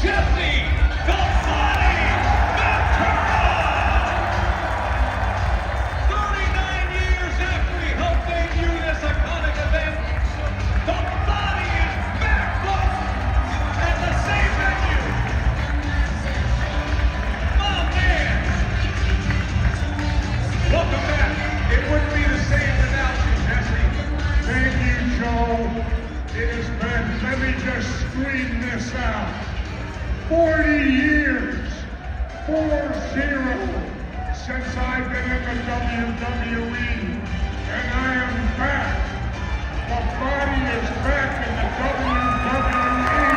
Jesse the Body Ventura! 39 years after he helped debut this iconic event, the Body is back, folks, at the same venue. My man! Welcome back. It wouldn't be the same without you, Jesse. Thank you, Joe. It has been, let me just scream this out, 40 years, 40, since I've been in the WWE, and I am back. The Body is back in the WWE.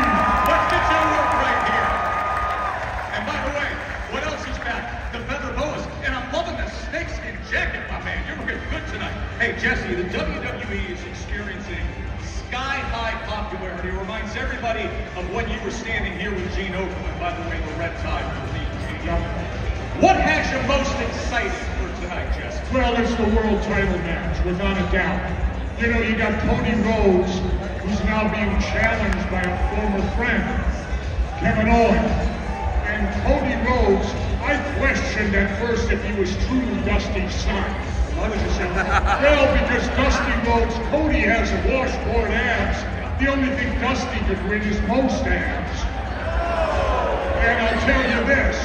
Let's get to work right here. And by the way, what else is back? The feather boas. And I'm loving the snakeskin jacket, my man. You're looking good tonight. Hey, Jesse, the WWE is experiencing sky-high popularity. It reminds everybody of when you were standing here with Gene Okerlund. By the way, the red tie for the team. What has you most excited for tonight, Jesse? Well, it's the world title match, without a doubt. You know, you got Cody Rhodes, who's now being challenged by a former friend, Kevin Owens. And Cody Rhodes, I questioned at first if he was truly Dusty's son. Why would you say that? Well, because Dusty Rhodes, Cody has washboard abs. The only thing Dusty could win is most abs. And I'll tell you this,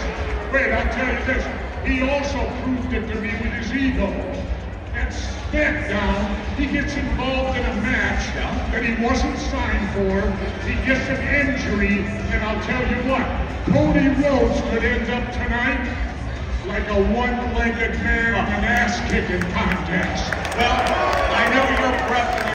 he also proved it to me with his ego. At SmackDown, he gets involved in a match that he wasn't signed for. He gets an injury, and I'll tell you what, Cody Rhodes could end up tonight like a one-legged man in an ass-kicking contest. Well, I know your preference.